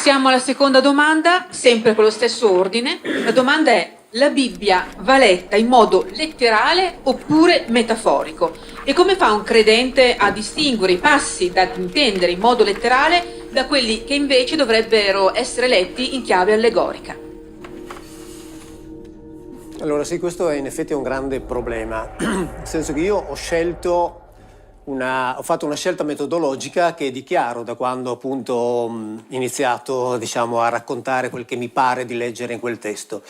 Passiamo alla seconda domanda, sempre con lo stesso ordine. La domanda è: la Bibbia va letta in modo letterale oppure metaforico? E come fa un credente a distinguere i passi da intendere in modo letterale da quelli che invece dovrebbero essere letti in chiave allegorica? Allora sì, questo è in effetti un grande problema, nel senso che io ho fatto una scelta metodologica che dichiaro da quando appunto ho iniziato, diciamo, a raccontare quel che mi pare di leggere in quel testo.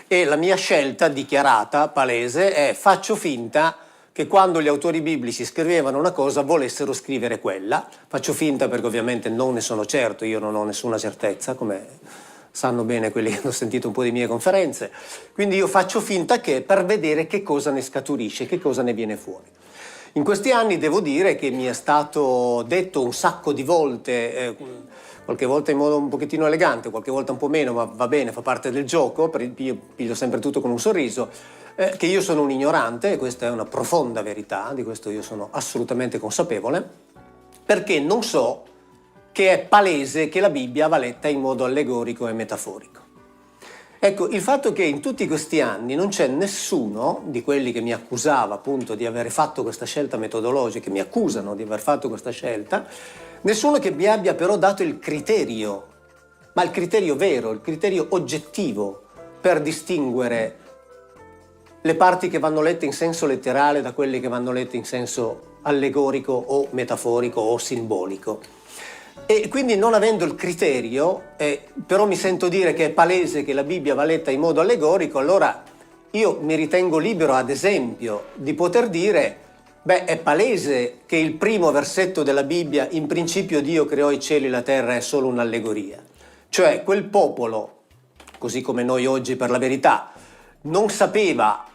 E la mia scelta dichiarata, palese, è: faccio finta che quando gli autori biblici scrivevano una cosa volessero scrivere quella. Faccio finta perché ovviamente non ne sono certo, io non ho nessuna certezza, come sanno bene quelli che hanno sentito un po' di mie conferenze. Quindi io faccio finta che per vedere che cosa ne scaturisce, che cosa ne viene fuori. In questi anni devo dire che mi è stato detto un sacco di volte, qualche volta in modo un pochettino elegante, qualche volta un po' meno, ma va bene, fa parte del gioco, io piglio sempre tutto con un sorriso, che io sono un ignorante, e questa è una profonda verità, di questo io sono assolutamente consapevole, perché non so che è palese che la Bibbia va letta in modo allegorico e metaforico. Ecco, il fatto che in tutti questi anni non c'è nessuno di quelli che mi accusava appunto di aver fatto questa scelta metodologica, che mi accusano di aver fatto questa scelta, nessuno che mi abbia però dato il criterio, ma il criterio vero, il criterio oggettivo per distinguere le parti che vanno lette in senso letterale da quelle che vanno lette in senso allegorico o metaforico o simbolico. E quindi, non avendo il criterio, però mi sento dire che è palese che la Bibbia va letta in modo allegorico, allora io mi ritengo libero, ad esempio, di poter dire: beh, è palese che il primo versetto della Bibbia, in principio Dio creò i cieli e la terra, è solo un'allegoria. Cioè, quel popolo, così come noi oggi per la verità, non sapeva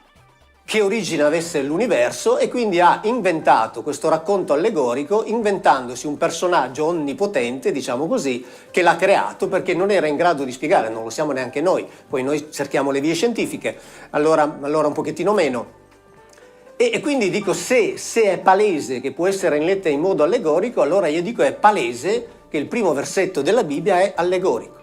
che origine avesse l'universo e quindi ha inventato questo racconto allegorico, inventandosi un personaggio onnipotente, diciamo così, che l'ha creato perché non era in grado di spiegare, non lo siamo neanche noi, poi noi cerchiamo le vie scientifiche, allora un pochettino meno. E quindi dico, se è palese che può essere letta in modo allegorico, allora io dico è palese che il primo versetto della Bibbia è allegorico.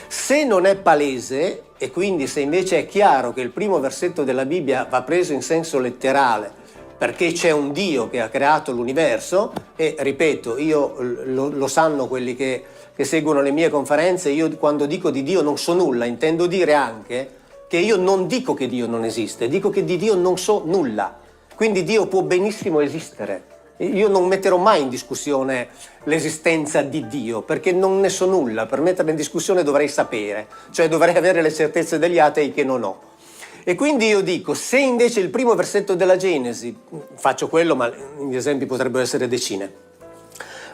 Se non è palese, e quindi se invece è chiaro che il primo versetto della Bibbia va preso in senso letterale, perché c'è un Dio che ha creato l'universo, e ripeto, lo sanno quelli che seguono le mie conferenze, io quando dico di Dio non so nulla, intendo dire anche che io non dico che Dio non esiste, dico che di Dio non so nulla, quindi Dio può benissimo esistere. Io non metterò mai in discussione l'esistenza di Dio, perché non ne so nulla. Per metterla in discussione dovrei sapere, cioè dovrei avere le certezze degli atei che non ho. E quindi io dico, se invece il primo versetto della Genesi, faccio quello, ma gli esempi potrebbero essere decine,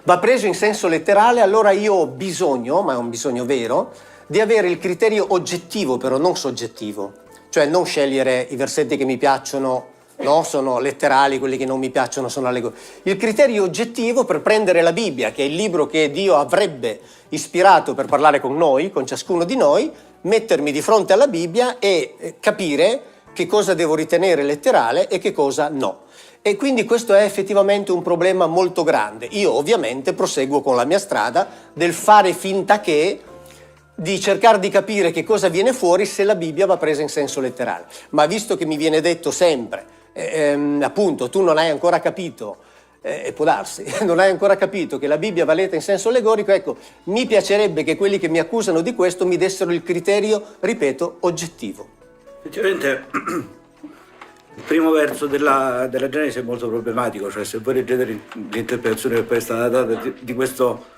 va preso in senso letterale, allora io ho bisogno, ma è un bisogno vero, di avere il criterio oggettivo, però non soggettivo. Cioè non scegliere i versetti che mi piacciono, no, sono letterali, quelli che non mi piacciono sono allegorici. Il criterio oggettivo per prendere la Bibbia, che è il libro che Dio avrebbe ispirato per parlare con noi, con ciascuno di noi, mettermi di fronte alla Bibbia e capire che cosa devo ritenere letterale e che cosa no. E quindi questo è effettivamente un problema molto grande. Io ovviamente proseguo con la mia strada del fare finta che, di cercare di capire che cosa viene fuori se la Bibbia va presa in senso letterale. Ma visto che mi viene detto sempre, appunto, tu non hai ancora capito, può darsi, non hai ancora capito che la Bibbia va letta in senso allegorico, ecco, mi piacerebbe che quelli che mi accusano di questo mi dessero il criterio, ripeto, oggettivo. Effettivamente il primo verso della Genesi è molto problematico, cioè se voi leggete l'interpretazione che poi è stata data di questo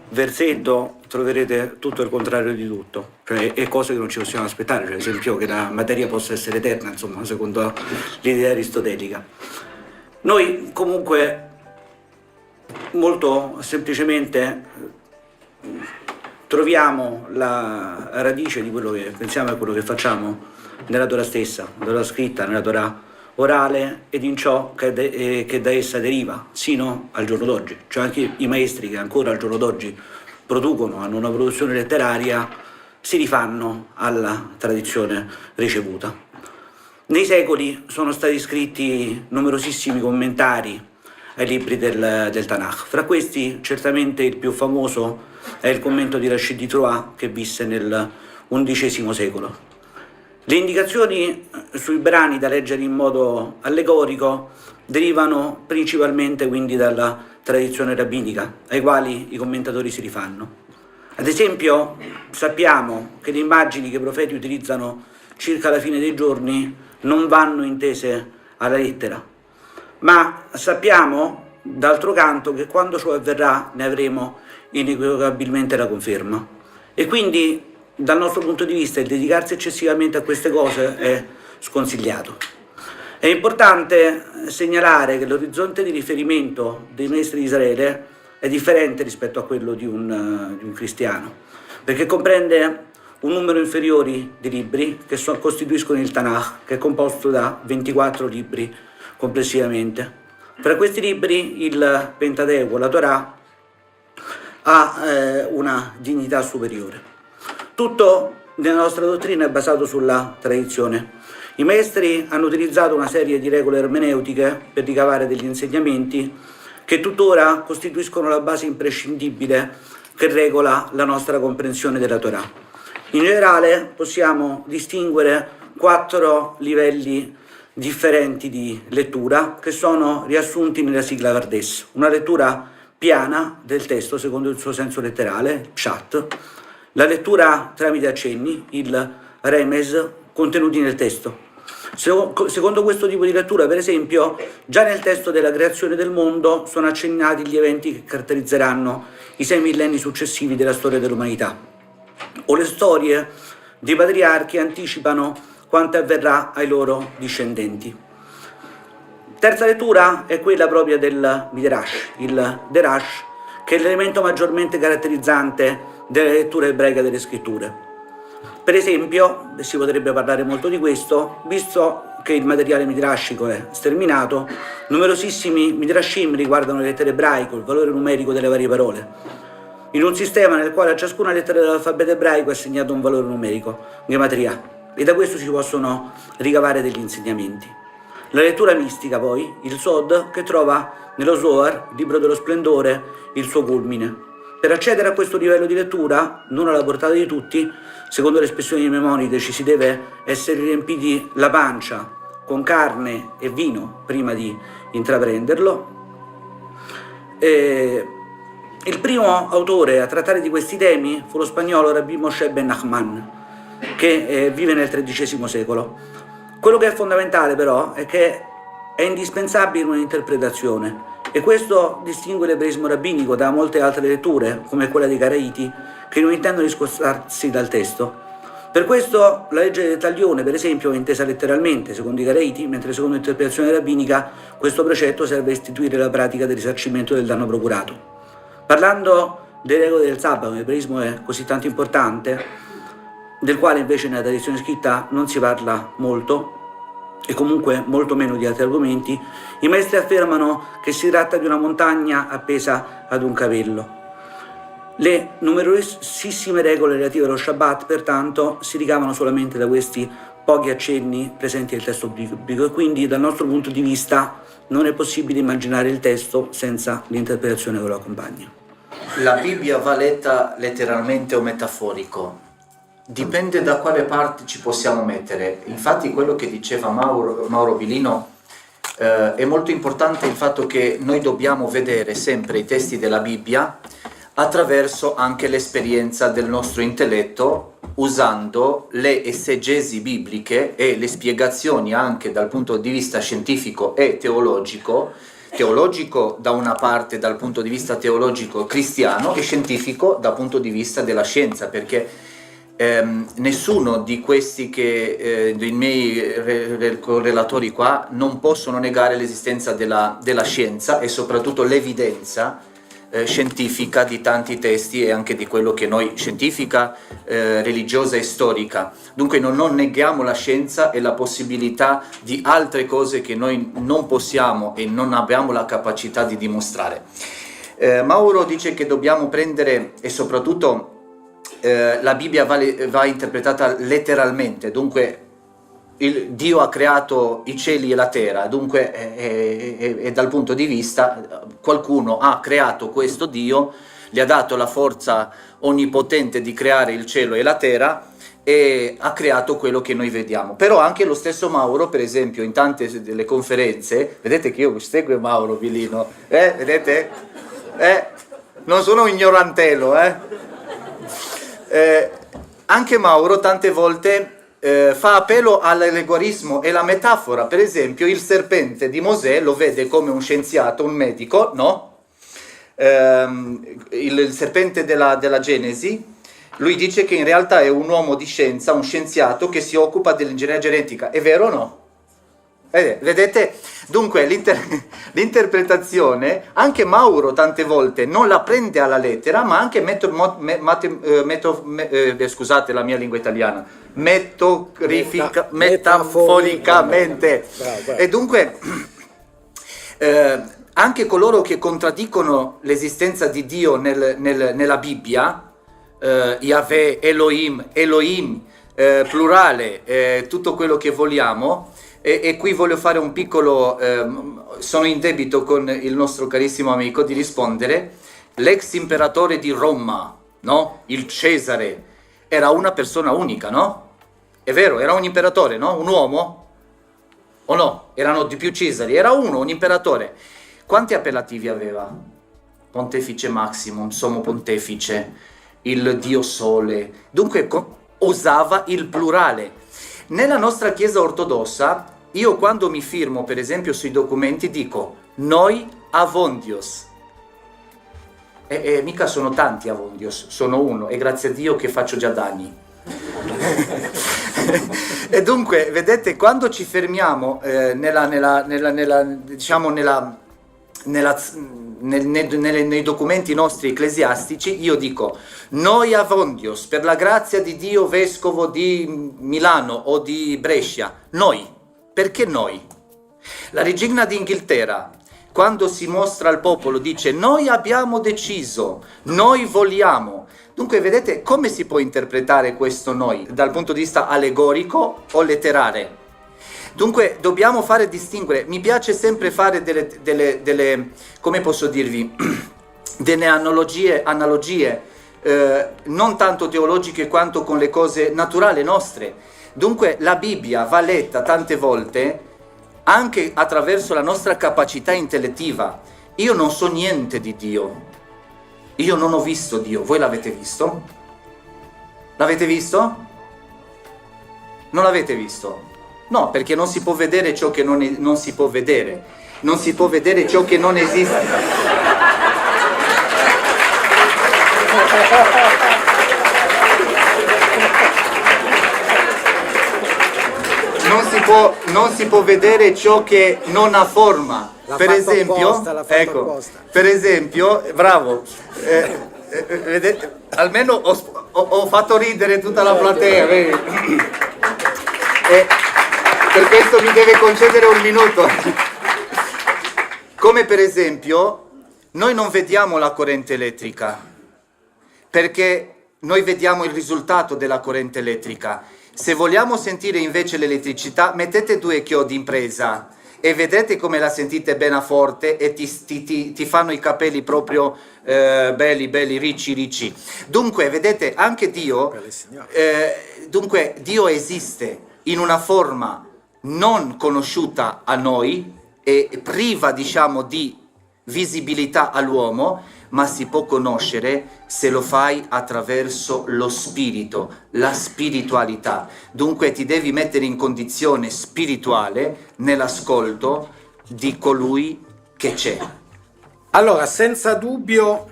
versetto troverete tutto il contrario di tutto, cioè e cose che non ci possiamo aspettare, cioè ad esempio che la materia possa essere eterna, insomma, secondo l'idea aristotelica. Noi comunque molto semplicemente troviamo la radice di quello che pensiamo e quello che facciamo nella Torah stessa, nella Torah scritta, nella Torah orale ed in ciò che da essa deriva, sino al giorno d'oggi. Cioè anche i maestri che ancora al giorno d'oggi hanno una produzione letteraria, si rifanno alla tradizione ricevuta. Nei secoli sono stati scritti numerosissimi commentari ai libri del Tanakh. Fra questi certamente il più famoso è il commento di Rachid di Troyes, che visse nel XI secolo. Le indicazioni sui brani da leggere in modo allegorico derivano principalmente quindi dalla tradizione rabbinica, ai quali i commentatori si rifanno. Ad esempio, sappiamo che le immagini che i profeti utilizzano circa la fine dei giorni non vanno intese alla lettera, ma sappiamo d'altro canto che quando ciò avverrà ne avremo inequivocabilmente la conferma. E quindi dal nostro punto di vista il dedicarsi eccessivamente a queste cose è sconsigliato. È importante segnalare che l'orizzonte di riferimento dei maestri di Israele è differente rispetto a quello di un cristiano, perché comprende un numero inferiore di libri che costituiscono il Tanakh, che è composto da 24 libri complessivamente. Tra questi libri il Pentateuco, la Torah, ha una dignità superiore. Tutto nella nostra dottrina è basato sulla tradizione. I maestri hanno utilizzato una serie di regole ermeneutiche per ricavare degli insegnamenti che tuttora costituiscono la base imprescindibile che regola la nostra comprensione della Torah. In generale possiamo distinguere 4 livelli differenti di lettura che sono riassunti nella sigla Vardes. Una lettura piana del testo secondo il suo senso letterale, pshat, la lettura tramite accenni, il remes, contenuti nel testo. Secondo questo tipo di lettura, per esempio, già nel testo della creazione del mondo sono accennati gli eventi che caratterizzeranno i 6 millenni successivi della storia dell'umanità, o le storie dei patriarchi anticipano quanto avverrà ai loro discendenti. Terza lettura è quella propria del Midrash, il Derash, che è l'elemento maggiormente caratterizzante della lettura ebraica delle scritture. Per esempio, si potrebbe parlare molto di questo, visto che il materiale midrashico è sterminato, numerosissimi midrashim riguardano le lettere ebraiche, il valore numerico delle varie parole, in un sistema nel quale a ciascuna lettera dell'alfabeto ebraico è assegnato un valore numerico, gematria, e da questo si possono ricavare degli insegnamenti. La lettura mistica poi, il Sod, che trova nello Zohar, libro dello splendore, il suo culmine. Per accedere a questo livello di lettura, non alla portata di tutti, secondo le espressioni di Maimonide, ci si deve essere riempiti la pancia con carne e vino prima di intraprenderlo. Il primo autore a trattare di questi temi fu lo spagnolo Rabbi Moshe ben Nachman, che vive nel XIII secolo. Quello che è fondamentale però è che è indispensabile un'interpretazione, e questo distingue l'ebraismo rabbinico da molte altre letture, come quella dei Caraiti, che non intendono discostarsi dal testo. Per questo la legge del taglione, per esempio, è intesa letteralmente, secondo i Caraiti, mentre secondo l'interpretazione rabbinica questo precetto serve a istituire la pratica del risarcimento del danno procurato. Parlando delle regole del sabbato, l'ebraismo è così tanto importante, del quale invece nella tradizione scritta non si parla molto, e comunque molto meno di altri argomenti, i maestri affermano che si tratta di una montagna appesa ad un cavello. Le numerosissime regole relative allo Shabbat, pertanto, si ricavano solamente da questi pochi accenni presenti nel testo biblico, e quindi dal nostro punto di vista non è possibile immaginare il testo senza l'interpretazione che lo accompagna. La Bibbia va letta letteralmente o metaforico? Dipende da quale parte ci possiamo mettere. Infatti quello che diceva Mauro Bilino è molto importante, il fatto che noi dobbiamo vedere sempre i testi della Bibbia attraverso anche l'esperienza del nostro intelletto, usando le esegesi bibliche e le spiegazioni anche dal punto di vista scientifico e teologico da una parte dal punto di vista teologico cristiano e scientifico dal punto di vista della scienza, perché nessuno di questi dei miei relatori qua non possono negare l'esistenza della scienza e soprattutto l'evidenza scientifica di tanti testi e anche di quello che noi, scientifica, religiosa e storica. Dunque non neghiamo la scienza e la possibilità di altre cose che noi non possiamo e non abbiamo la capacità di dimostrare. Mauro dice che dobbiamo prendere, e soprattutto la Bibbia va interpretata letteralmente, dunque Dio ha creato i cieli e la terra, dunque e dal punto di vista qualcuno ha creato questo Dio gli ha dato la forza onnipotente di creare il cielo e la terra e ha creato quello che noi vediamo. Però anche lo stesso Mauro, per esempio, in tante delle conferenze, vedete che io seguo Mauro Bilino, vedete? Non sono un ignorantello, anche Mauro tante volte fa appello all'allegorismo e la metafora. Per esempio il serpente di Mosè lo vede come un scienziato, un medico, no? Il serpente della Genesi, lui dice che in realtà è un uomo di scienza, un scienziato che si occupa dell'ingegneria genetica. È vero o no? Vedete? Dunque l'interpretazione, anche Mauro tante volte non la prende alla lettera, ma anche scusate la mia lingua italiana, metaforicamente. Bravo. E dunque anche coloro che contraddicono l'esistenza di Dio nella Bibbia, Yahweh, Elohim, plurale, tutto quello che vogliamo. E qui voglio fare un piccolo, sono in debito con il nostro carissimo amico di rispondere. L'ex imperatore di Roma, no? Il Cesare, era una persona unica, no? È vero, era un imperatore, no? Un uomo? O no? Erano di più Cesari, era uno, un imperatore. Quanti appellativi aveva? Pontefice Maximum, Sommo Pontefice, il Dio Sole. Dunque usava il plurale. Nella nostra Chiesa ortodossa, io quando mi firmo, per esempio, sui documenti dico noi avondios. E mica sono tanti avondios, sono uno, e grazie a Dio che faccio già danni. E dunque, vedete, quando ci fermiamo nei documenti nostri ecclesiastici, io dico noi avondios, per la grazia di Dio, vescovo di Milano o di Brescia. Noi. Perché noi? La regina d'Inghilterra, quando si mostra al popolo, dice noi abbiamo deciso, noi vogliamo. Dunque vedete come si può interpretare questo noi dal punto di vista allegorico o letterale. Dunque dobbiamo fare distinguere. Mi piace sempre fare delle come posso dirvi, delle analogie, non tanto teologiche quanto con le cose naturali nostre. Dunque la Bibbia va letta tante volte anche attraverso la nostra capacità intellettiva. Io non so niente di Dio, io non ho visto Dio. Voi l'avete visto? L'avete visto? Non l'avete visto? No, perché non si può vedere ciò che non si può vedere. Non si può vedere ciò che non esiste. Non si può vedere ciò che non ha forma. Per esempio, per esempio, bravo, vedete, almeno ho fatto ridere tutta la platea, vedi? Per questo mi deve concedere un minuto. Come per esempio, noi non vediamo la corrente elettrica, perché noi vediamo il risultato della corrente elettrica. Se vogliamo sentire invece l'elettricità, mettete due chiodi in presa e vedrete come la sentite bene forte e ti fanno i capelli proprio belli, ricci. Dunque, vedete, anche Dio, dunque Dio esiste in una forma non conosciuta a noi e priva, diciamo, di visibilità all'uomo, ma si può conoscere se lo fai attraverso lo spirito, la spiritualità. Dunque ti devi mettere in condizione spirituale nell'ascolto di colui che c'è. Allora, senza dubbio,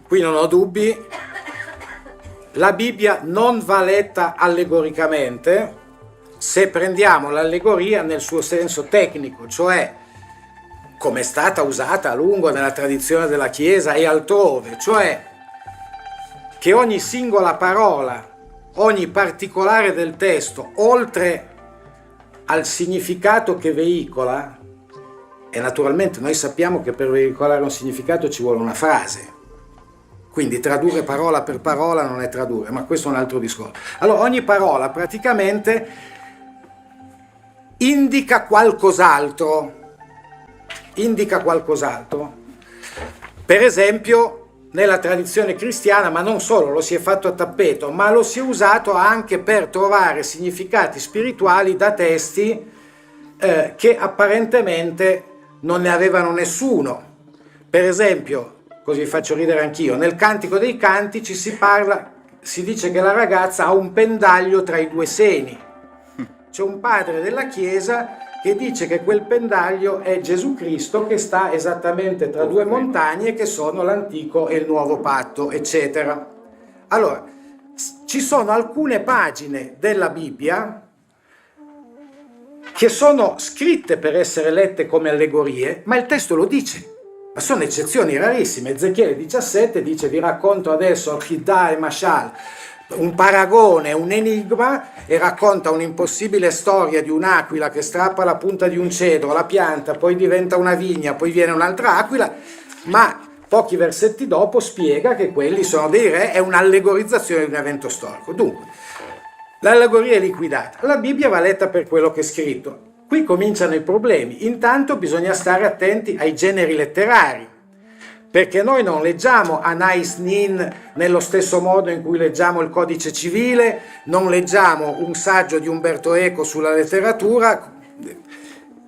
qui non ho dubbi, la Bibbia non va letta allegoricamente se prendiamo l'allegoria nel suo senso tecnico, cioè come è stata usata a lungo nella tradizione della Chiesa e altrove, cioè che ogni singola parola, ogni particolare del testo, oltre al significato che veicola, e naturalmente noi sappiamo che per veicolare un significato ci vuole una frase, quindi tradurre parola per parola non è tradurre, ma questo è un altro discorso. Allora ogni parola praticamente indica qualcos'altro. Per esempio, nella tradizione cristiana, ma non solo, lo si è fatto a tappeto, ma lo si è usato anche per trovare significati spirituali da testi che apparentemente non ne avevano nessuno. Per esempio, così faccio ridere anch'io, nel Cantico dei Cantici si dice che la ragazza ha un pendaglio tra i due seni. C'è un padre della Chiesa che dice che quel pendaglio è Gesù Cristo, che sta esattamente tra due montagne che sono l'Antico e il Nuovo Patto, eccetera. Allora, ci sono alcune pagine della Bibbia che sono scritte per essere lette come allegorie, ma il testo lo dice. Ma sono eccezioni rarissime. Ezechiele 17 dice: vi racconto adesso Chidà e Mashal, un paragone, un enigma, e racconta un'impossibile storia di un'aquila che strappa la punta di un cedro, la pianta, poi diventa una vigna, poi viene un'altra aquila, ma pochi versetti dopo spiega che quelli sono dei re, è un'allegorizzazione di un evento storico. Dunque, l'allegoria è liquidata. La Bibbia va letta per quello che è scritto. Qui cominciano i problemi. Intanto bisogna stare attenti ai generi letterari, perché noi non leggiamo Anais Nin nello stesso modo in cui leggiamo il codice civile, non leggiamo un saggio di Umberto Eco sulla letteratura,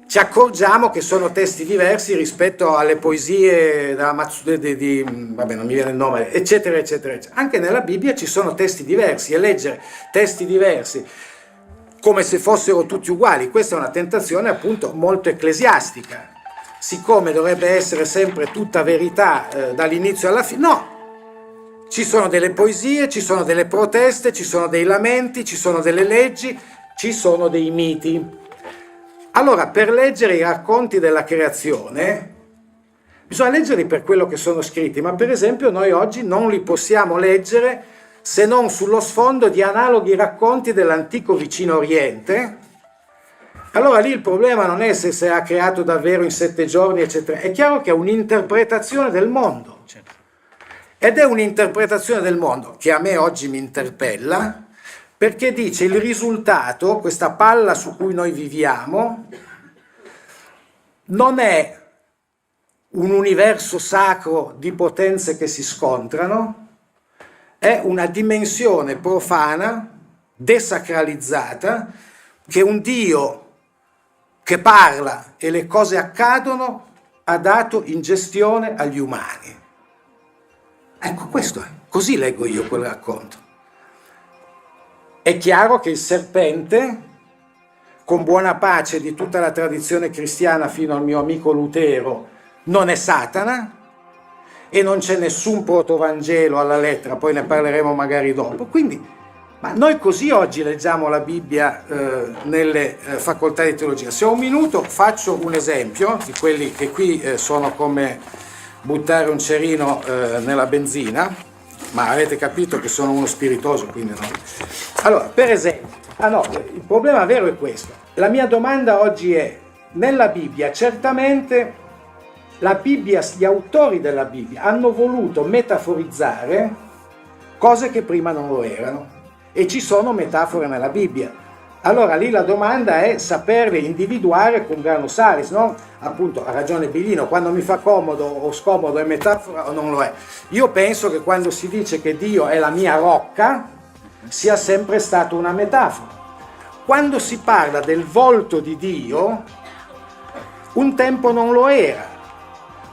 ci accorgiamo che sono testi diversi rispetto alle poesie vabbè, non mi viene il nome, eccetera, eccetera, eccetera. Anche nella Bibbia ci sono testi diversi, e leggere testi diversi come se fossero tutti uguali, questa è una tentazione appunto molto ecclesiastica. Siccome dovrebbe essere sempre tutta verità dall'inizio alla fine, no, ci sono delle poesie, ci sono delle proteste, ci sono dei lamenti, ci sono delle leggi, ci sono dei miti. Allora, per leggere i racconti della creazione, bisogna leggerli per quello che sono scritti, ma per esempio noi oggi non li possiamo leggere se non sullo sfondo di analoghi racconti dell'antico vicino Oriente. Allora lì il problema non è se sarà creato davvero in 7 giorni, eccetera. È chiaro che è un'interpretazione del mondo. Ed è un'interpretazione del mondo che a me oggi mi interpella, perché dice il risultato, questa palla su cui noi viviamo, non è un universo sacro di potenze che si scontrano, è una dimensione profana, desacralizzata, che un Dio che parla e le cose accadono ha dato in gestione agli umani. Ecco, questo è. Così leggo io quel racconto. È chiaro che il serpente, con buona pace di tutta la tradizione cristiana fino al mio amico Lutero, non è Satana, e non c'è nessun protovangelo alla lettera, poi ne parleremo magari dopo. Quindi, ma noi così oggi leggiamo la Bibbia nelle facoltà di teologia. Se ho un minuto faccio un esempio di quelli che qui sono come buttare un cerino nella benzina, ma avete capito che sono uno spiritoso, quindi no. Allora, per esempio, il problema vero è questo. La mia domanda oggi è: nella Bibbia certamente la Bibbia, gli autori della Bibbia hanno voluto metaforizzare cose che prima non lo erano, e ci sono metafore nella Bibbia. Allora lì la domanda è saperle individuare con grano salis, no? Appunto, ha ragione Bilino, quando mi fa comodo o scomodo è metafora o non lo è. Io penso che quando si dice che Dio è la mia rocca sia sempre stata una metafora. Quando si parla del volto di Dio, un tempo non lo era.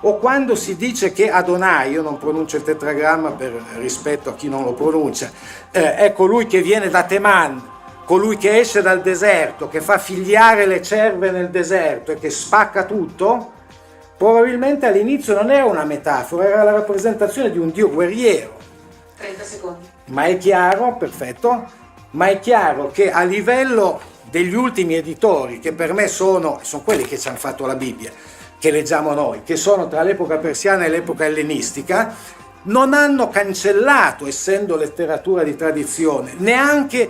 O quando si dice che Adonai, io non pronuncio il tetragramma per rispetto a chi non lo pronuncia, è colui che viene da Teman, colui che esce dal deserto, che fa figliare le cerve nel deserto e che spacca tutto, probabilmente all'inizio non era una metafora, era la rappresentazione di un Dio guerriero. 30 secondi. Ma è chiaro, perfetto, ma è chiaro che a livello degli ultimi editori, che per me sono quelli che ci hanno fatto la Bibbia, che leggiamo noi, che sono tra l'epoca persiana e l'epoca ellenistica, non hanno cancellato, essendo letteratura di tradizione, neanche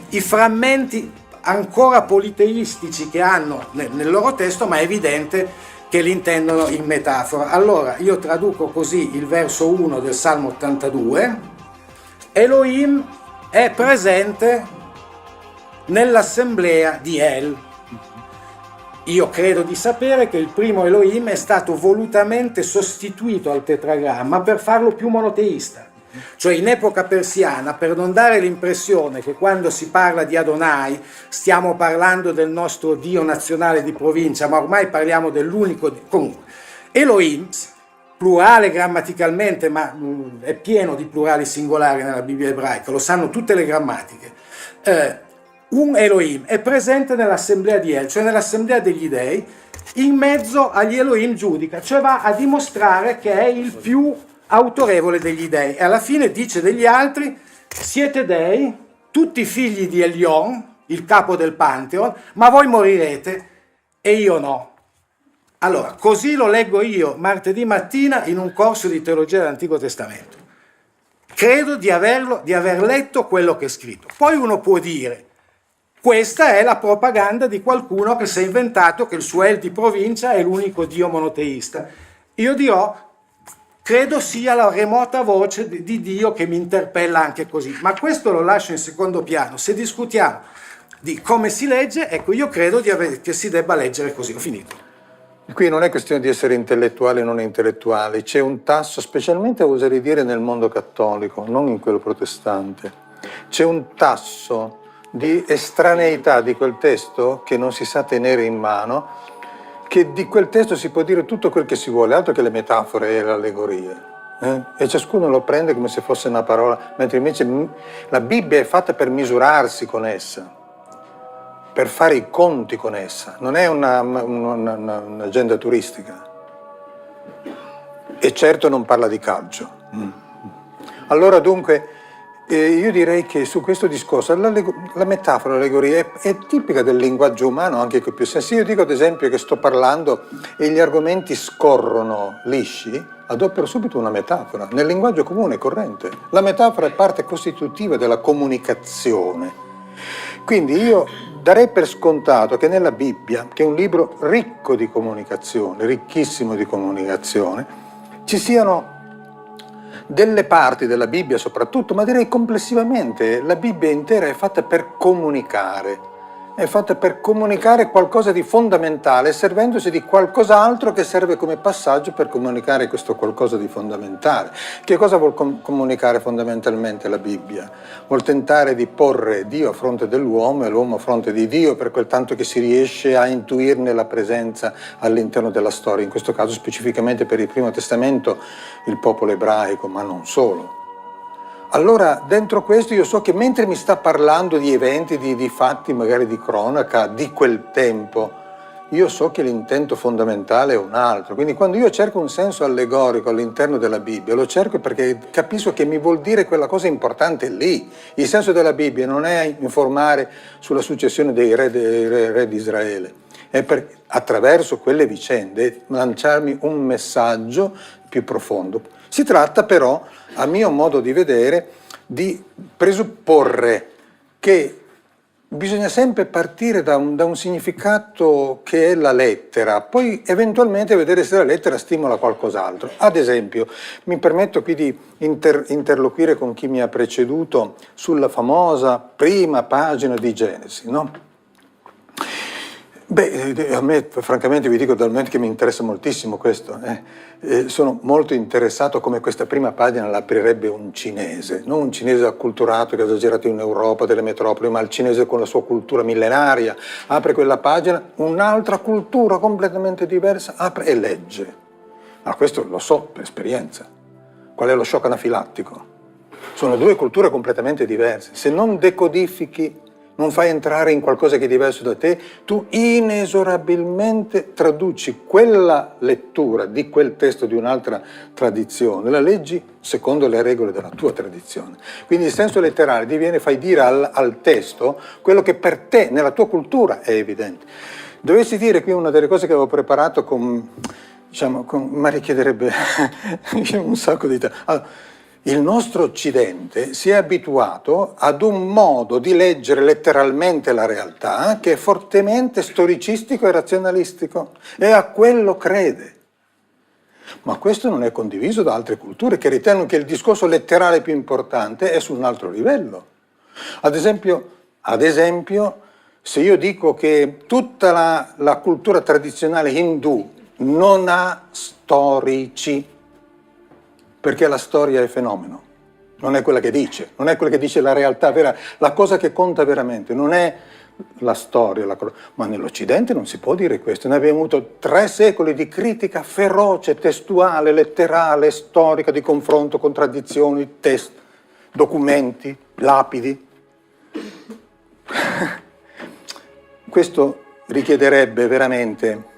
i frammenti ancora politeistici che hanno nel loro testo, ma è evidente che li intendono in metafora. Allora io traduco così il verso 1 del Salmo 82: Elohim è presente nell'assemblea di El. Io credo di sapere che il primo Elohim è stato volutamente sostituito al tetragramma per farlo più monoteista. Cioè in epoca persiana, per non dare l'impressione che quando si parla di Adonai stiamo parlando del nostro Dio nazionale di provincia, ma ormai parliamo dell'unico. Comunque, Elohim, plurale grammaticalmente, ma è pieno di plurali singolari nella Bibbia ebraica, lo sanno tutte le grammatiche. Un Elohim è presente nell'assemblea di El, cioè nell'assemblea degli dei, in mezzo agli Elohim giudica, cioè va a dimostrare che è il più autorevole degli dei, e alla fine dice degli altri: siete dei, tutti figli di Elion, il capo del Pantheon, ma voi morirete e io no. Allora, così lo leggo io martedì mattina in un corso di teologia dell'Antico Testamento. Credo di aver letto quello che è scritto. Poi uno può dire: questa è la propaganda di qualcuno che si è inventato che il suo El di provincia è l'unico Dio monoteista. Io dirò: credo sia la remota voce di Dio che mi interpella anche così, ma questo lo lascio in secondo piano. Se discutiamo di come si legge, ecco, io credo che si debba leggere così. Ho finito. Qui non è questione di essere intellettuali o non intellettuali, c'è un tasso, specialmente oserei dire nel mondo cattolico, non in quello protestante, c'è un tasso di estraneità di quel testo che non si sa tenere in mano, che di quel testo si può dire tutto quel che si vuole, altro che le metafore e le allegorie. E ciascuno lo prende come se fosse una parola, mentre invece la Bibbia è fatta per misurarsi con essa, per fare i conti con essa, non è un'agenda turistica. E certo non parla di calcio. Allora dunque, io direi che su questo discorso la metafora, l'allegoria è tipica del linguaggio umano, anche che più senso. Io dico ad esempio che sto parlando e gli argomenti scorrono lisci, adopero subito una metafora, nel linguaggio comune, corrente. La metafora è parte costitutiva della comunicazione. Quindi io darei per scontato che nella Bibbia, che è un libro ricco di comunicazione, ricchissimo di comunicazione, ci siano delle parti della Bibbia soprattutto, ma direi complessivamente, la Bibbia intera è fatta per comunicare. È fatta per comunicare qualcosa di fondamentale, servendosi di qualcos'altro che serve come passaggio per comunicare questo qualcosa di fondamentale. Che cosa vuol comunicare fondamentalmente la Bibbia? Vuol tentare di porre Dio a fronte dell'uomo e l'uomo a fronte di Dio, per quel tanto che si riesce a intuirne la presenza all'interno della storia, in questo caso specificamente per il Primo Testamento il popolo ebraico, ma non solo. Allora, dentro questo io so che mentre mi sta parlando di eventi, di fatti, magari di cronaca, di quel tempo, io so che l'intento fondamentale è un altro. Quindi quando io cerco un senso allegorico all'interno della Bibbia, lo cerco perché capisco che mi vuol dire quella cosa importante lì. Il senso della Bibbia non è informare sulla successione dei re di Israele, è per, attraverso quelle vicende, lanciarmi un messaggio più profondo. Si tratta però, a mio modo di vedere, di presupporre che bisogna sempre partire da un significato che è la lettera, poi eventualmente vedere se la lettera stimola qualcos'altro. Ad esempio, mi permetto qui di interloquire con chi mi ha preceduto sulla famosa prima pagina di Genesi, no? Beh, a me francamente vi dico dal momento che mi interessa moltissimo questo, sono molto interessato come questa prima pagina la aprirebbe un cinese, non un cinese acculturato che ha esagerato in Europa, delle metropoli, ma il cinese con la sua cultura millenaria, apre quella pagina, un'altra cultura completamente diversa, apre e legge. Ma questo lo so per esperienza. Qual è lo shock anafilattico? Sono due culture completamente diverse. Se non decodifichi, non fai entrare in qualcosa che è diverso da te, tu inesorabilmente traduci quella lettura di quel testo di un'altra tradizione, la leggi secondo le regole della tua tradizione. Quindi il senso letterale fai dire al testo quello che per te, nella tua cultura, è evidente. Dovessi dire qui una delle cose che avevo preparato ma richiederebbe un sacco di tempo. Allora, il nostro Occidente si è abituato ad un modo di leggere letteralmente la realtà che è fortemente storicistico e razionalistico, e a quello crede. Ma questo non è condiviso da altre culture che ritengono che il discorso letterale più importante è su un altro livello. Ad esempio, Se io dico che tutta la cultura tradizionale indù non ha storici, perché la storia è fenomeno, non è quella che dice, non è quella che dice la realtà vera, la cosa che conta veramente, non è la storia, ma nell'Occidente non si può dire questo. Noi abbiamo avuto 3 secoli di critica feroce, testuale, letterale, storica, di confronto, contraddizioni, documenti, lapidi. Questo richiederebbe veramente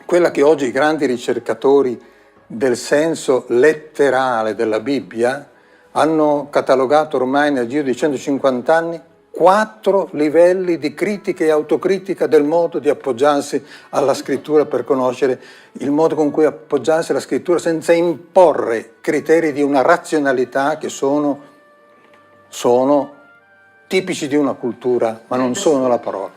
quella che oggi i grandi ricercatori del senso letterale della Bibbia hanno catalogato ormai nel giro di 150 anni 4 livelli di critica e autocritica del modo di appoggiarsi alla scrittura per conoscere il modo con cui appoggiarsi alla scrittura senza imporre criteri di una razionalità che sono tipici di una cultura, ma non sono la parola.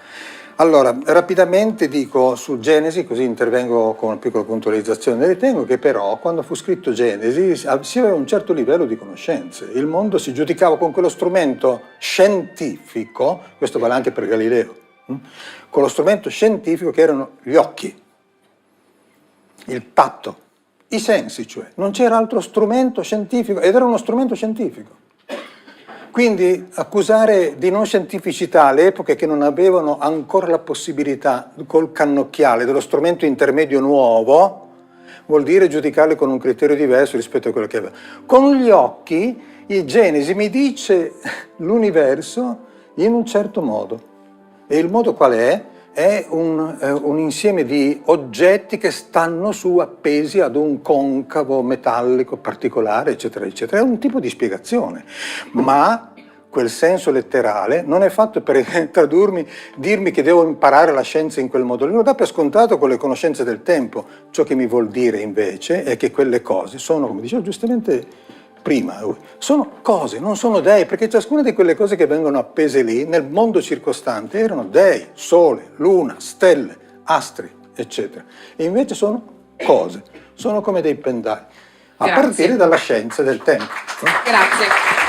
Allora, rapidamente dico su Genesi, così intervengo con una piccola puntualizzazione. Ritengo che però, quando fu scritto Genesi, si aveva un certo livello di conoscenze. Il mondo si giudicava con quello strumento scientifico, questo vale anche per Galileo, con lo strumento scientifico che erano gli occhi, il tatto, i sensi, cioè. Non c'era altro strumento scientifico, ed era uno strumento scientifico. Quindi accusare di non scientificità le epoche che non avevano ancora la possibilità col cannocchiale dello strumento intermedio nuovo vuol dire giudicarle con un criterio diverso rispetto a quello che aveva. Con gli occhi il Genesi mi dice l'universo in un certo modo. E il modo qual è? È un insieme di oggetti che stanno su appesi ad un concavo metallico particolare, eccetera, eccetera. È un tipo di spiegazione, ma quel senso letterale non è fatto per dirmi che devo imparare la scienza in quel modo. Lo dà per scontato con le conoscenze del tempo. Ciò che mi vuol dire invece è che quelle cose sono, come dicevo giustamente prima, sono cose, non sono dei, perché ciascuna di quelle cose che vengono appese lì nel mondo circostante erano dei, sole, luna, stelle, astri, eccetera. E invece sono cose, sono come dei pendali, a Grazie. partire dalla scienza del tempo. Grazie.